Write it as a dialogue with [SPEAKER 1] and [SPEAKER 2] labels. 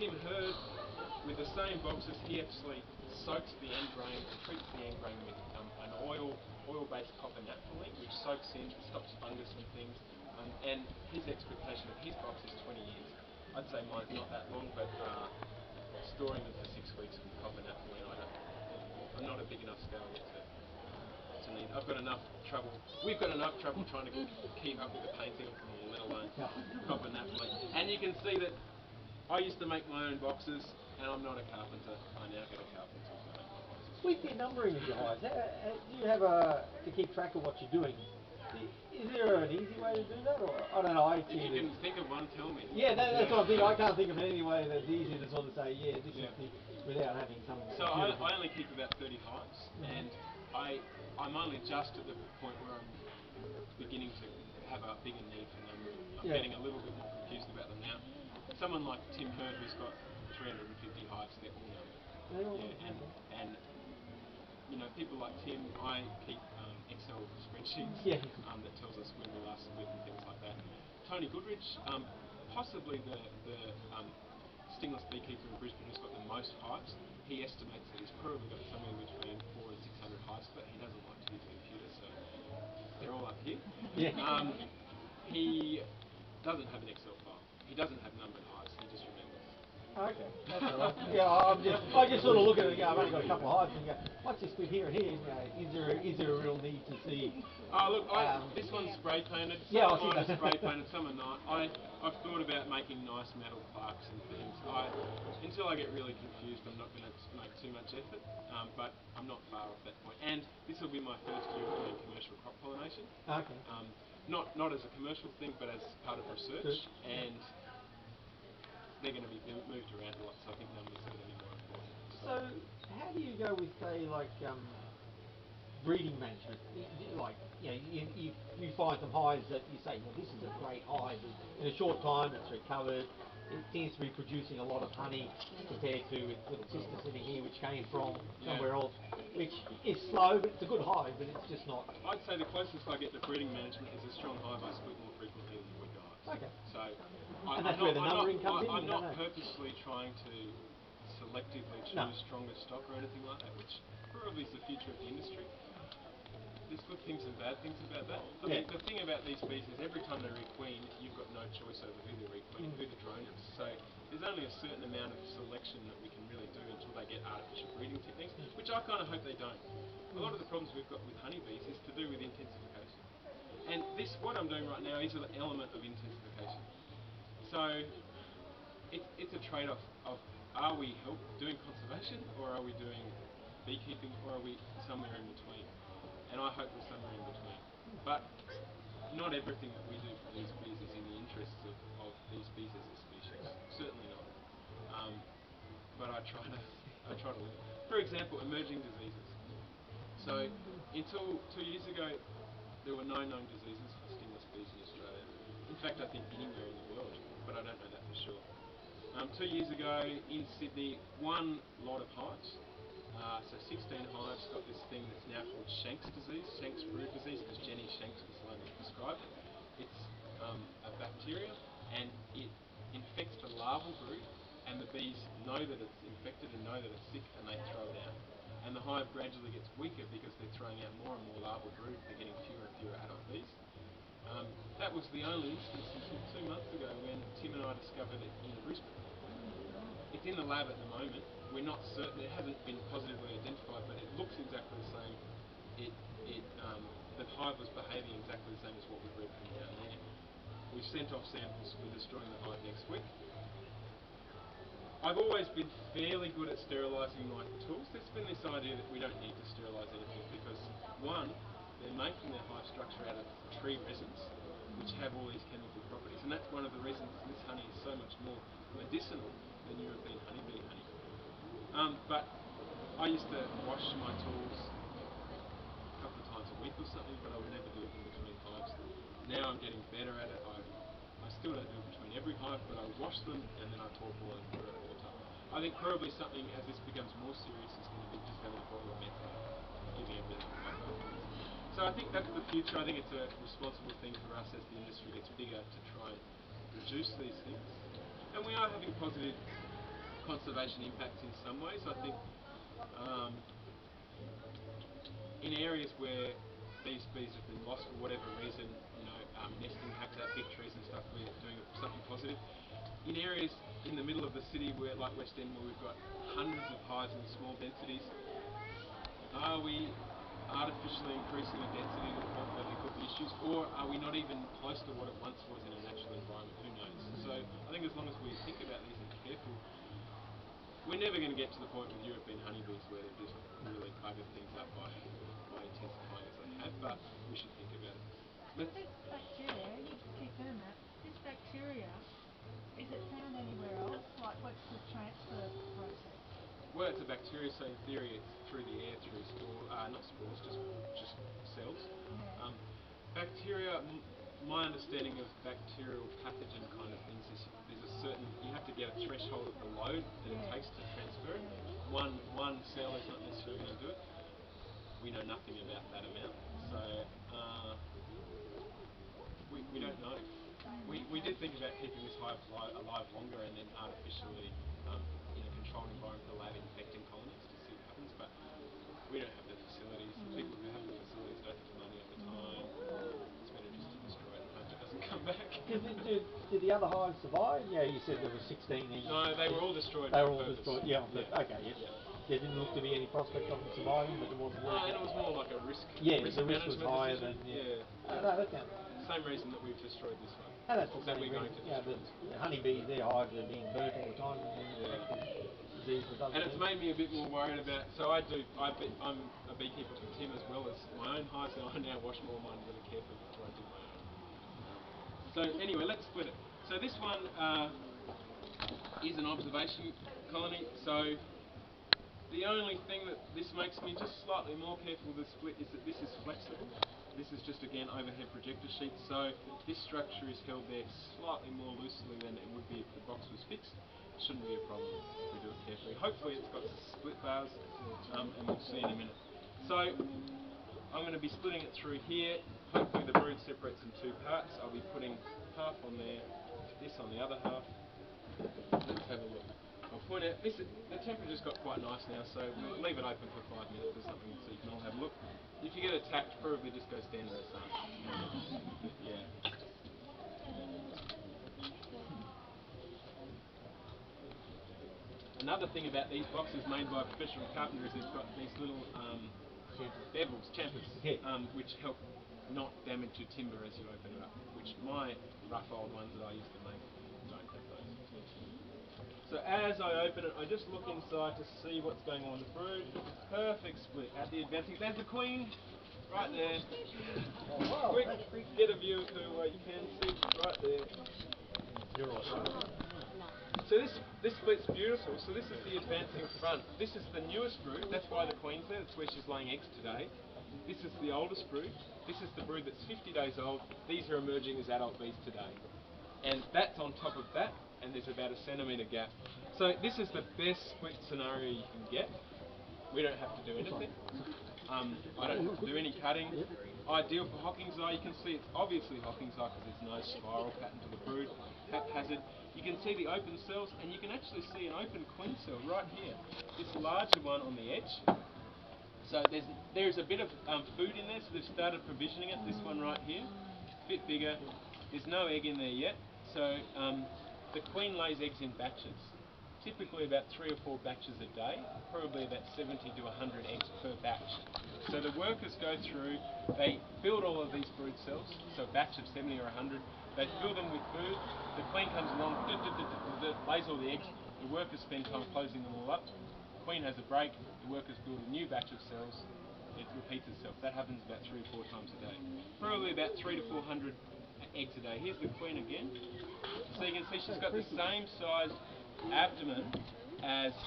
[SPEAKER 1] Tim Hurd, with the same boxes, he actually soaks the end grain and treats the end grain with an oil-based copper naphthalene, which soaks in, stops fungus and things. And his expectation of his box is 20 years. I'd say mine's not that long, but storing them for 6 weeks with copper naphthalene, I'm not a big enough scale yet to need. I've got enough trouble. We've got enough trouble trying to keep up with the painting of them all, let alone copper naphthalene. And you can see that I used to make my own boxes, and I'm not a carpenter. I now get a carpenter to make my boxes.
[SPEAKER 2] With your numbering of your hives, do you have to keep track of what you're doing? Is there an easy way to do that, or I don't know?
[SPEAKER 1] If you can think of one, tell me.
[SPEAKER 2] Yeah, that's what I'm thinking. I can't think of any way that's easy to sort of say, yeah, this is the, without having some.
[SPEAKER 1] So I only keep about 30 hives, and I'm only just at the point where I'm beginning to have a bigger need for numbering. I'm getting a little bit more confused about them now. Someone like Tim Hurd, who's got 350 hives, they're all numbered. And you know, people like Tim, I keep Excel spreadsheets that tells us when we last split and things like that. Tony Goodrich, possibly the stingless beekeeper in Brisbane who's got the most hives. He estimates that he's probably got somewhere between 400 and 600 hives, but he doesn't like to use a computer, so they're all up here. He doesn't have an Excel file. He doesn't have numbered hives. He just remembers.
[SPEAKER 2] Okay, that's all right. Yeah, I just sort of look at it and go, I've only got a couple of hives and go, what's this split here and here? Is there a real need to see?
[SPEAKER 1] Look, this one's spray painted.
[SPEAKER 2] Some
[SPEAKER 1] of mine are spray painted, some are not. I've thought about making nice metal plaques and things. Until I get really confused, I'm not going to make too much effort, but I'm not far off that point. And this will be my first year of doing commercial crop pollination.
[SPEAKER 2] Okay.
[SPEAKER 1] Not as a commercial thing, but as part of research. And they're going to be moved around a lot, so I think numbers are going to be more important.
[SPEAKER 2] So how do you go with, say, like breeding management? Like, you know, you find some hives that you say, well, this is a great hive. In a short time, it's recovered. It seems to be producing a lot of honey compared to its little sister sitting here, which came from somewhere else, which is slow, but it's a good hive, but it's just not.
[SPEAKER 1] I'd say the closest I get to breeding management is a strong hive I split more frequently than weaker hives.
[SPEAKER 2] Okay.
[SPEAKER 1] So
[SPEAKER 2] and that's where the numbering comes in.
[SPEAKER 1] I'm not purposely trying to selectively choose stronger stock or anything like that, which probably is the future of the industry. There's good things and bad things about that. I mean, the thing about these bees is every time they requeen, you've got no choice over who they're requeening, who the drone is. So there's only a certain amount of selection that we can really do until they get artificial breeding techniques, which I kind of hope they don't. A lot of the problems we've got with honeybees is to do with intensification. And what I'm doing right now is an element of intensification. So it's a trade-off of, are we doing conservation, or are we doing beekeeping, or are we somewhere in between? And I hope we're somewhere in between. But not everything that we do for these bees is in the interests of these bees as a species. Certainly not. But I try to live. For example, emerging diseases. So until 2 years ago, there were no known diseases for stingless bees in Australia. In fact, I think anywhere in the world, but I don't know that for sure. 2 years ago in Sydney, one lot of hives, so 16 hives, got this thing that's now called Shanks disease, Shanks brood disease, because Jenny Shanks was the one that described it. It's a bacteria, and it infects the larval brood, and the bees know that it's infected and know that it's sick, and they throw it out. And the hive gradually gets weaker because they're throwing out more and more larval brood, they're getting fewer and fewer adult bees. That was the only instance until 2 months ago when Tim and I discovered it in Brisbane. It's in the lab at the moment. We're not certain, it hasn't been positively identified, but it looks exactly the same. The hive was behaving exactly the same as what we've read from down there. We've sent off samples, we're destroying the hive next week. I've always been fairly good at sterilising my tools. There's been this idea that we don't need to sterilise anything because, one, they're making their hive structure out of tree resins, which have all these chemical properties, and that's one of the reasons this honey is so much more medicinal than European honeybee honey. But I used to wash my tools a couple of times a week or something, but I would never do it in between hives. Now I'm getting better at it. I still don't do it between every hive, but I wash them and then I pour boiling water at water. I think probably something, as this becomes more serious, is going to be just having a bottle of methane, giving a bit of cover. So I think that's the future. I think it's a responsible thing for us as the industry gets bigger to try and reduce these things. And we are having positive conservation impacts in some ways. I think in areas where these bees have been lost for whatever reason, nesting habitat, big trees and stuff, we're doing something positive. In areas in the middle of the city, where like West End, where we've got hundreds of hives in small densities, are we artificially increasing the density to the point where there could be issues, or are we not even close to what it once was in a natural environment? Who knows? So I think as long as we think about these and are careful, we're never going to get to the point with European honeybees where they've just really buggered things up by intensifying as they have, but we should think about it.
[SPEAKER 3] This bacteria, you keep doing that, this bacteria, is it found anywhere else? Like, what's the transfer process?
[SPEAKER 1] Well, it's a bacteria, so in theory it's through the air, through not spores, just cells.
[SPEAKER 3] Yeah.
[SPEAKER 1] Bacteria, my understanding of bacterial pathogen kind of things is there's a certain, you have to get a threshold of the load that it takes to transfer it. One cell is not necessarily going to do it. We know nothing about that amount, so we don't know. We did think about keeping this hive alive longer and then artificially in a controlled environment in the lab infecting colonies to see what happens, but we don't have the facilities. The people who have the facilities don't have the money or the time. It's better just to destroy it and hope it doesn't come back.
[SPEAKER 2] Did the other hives survive? Yeah, you said there were 16 in.
[SPEAKER 1] No, they were all destroyed.
[SPEAKER 2] They were all
[SPEAKER 1] purpose.
[SPEAKER 2] destroyed. Yeah, okay. Yeah. There didn't look to be any prospect of them surviving, but there wasn't.
[SPEAKER 1] And it was more like a risk.
[SPEAKER 2] Yeah,
[SPEAKER 1] risk
[SPEAKER 2] the risk was higher
[SPEAKER 1] decision.
[SPEAKER 2] than. No, that's
[SPEAKER 1] same reason that we've destroyed this one.
[SPEAKER 2] And that's the
[SPEAKER 1] that
[SPEAKER 2] same
[SPEAKER 1] we're going
[SPEAKER 2] reason.
[SPEAKER 1] to destroy.
[SPEAKER 2] The honeybees, their hives are being burnt all the time and being infected disease with other
[SPEAKER 1] And it's made me a bit more worried about. So I'm a beekeeper for Tim as well as my own hives, and I now wash more of mine really carefully before I do my own. So anyway, let's split it. So this one is an observation colony. So the only thing that this makes me just slightly more careful with the split is that this is flexible. This is just, again, overhead projector sheet, so this structure is held there slightly more loosely than it would be if the box was fixed. Shouldn't be a problem if we do it carefully. Hopefully it's got split bars, and we'll see in a minute. So I'm going to be splitting it through here. Hopefully the brood separates in two parts. I'll be putting half on there, this on the other half. Let's have a look. I'll point out, the temperature's got quite nice now, so we'll leave it open for 5 minutes or something so you can all have a look. If you get attacked, probably just go stand in the sun. Yeah. Another thing about these boxes made by a professional carpenter is they've got these little bevels, chamfers, which help not damage your timber as you open it up, which my rough old ones that I used to make don't have those. So as I open it, I just look inside to see what's going on with the brood. Perfect split at the advancing. There's the queen, right there. Quick, get a view of her where you can see right there. So this split's beautiful. So this is the advancing front. This is the newest brood. That's why the queen's there. That's where she's laying eggs today. This is the oldest brood. This is the brood that's 50 days old. These are emerging as adult bees today. And that's on top of that, and there's about a centimetre gap. So this is the best split scenario you can get. We don't have to do anything. I don't have to do any cutting. Ideal for Hocking's eye. You can see it's obviously Hocking's eye because there's no spiral pattern to the brood. Haphazard. You can see the open cells, and you can actually see an open queen cell right here. This larger one on the edge. So there's a bit of food in there, so they've started provisioning it. This one right here, a bit bigger. There's no egg in there yet. So the queen lays eggs in batches, typically about 3 or 4 batches a day, probably about 70 to 100 eggs per batch. So the workers go through, they build all of these brood cells, so a batch of 70 or 100, they fill them with food, the queen comes along, lays all the eggs, the workers spend time closing them all up, the queen has a break, the workers build a new batch of cells, it repeats itself. That happens about 3 or 4 times a day. Probably about 300 to 400 eggs a day. Here's the queen again. So you can see she's got the same size abdomen as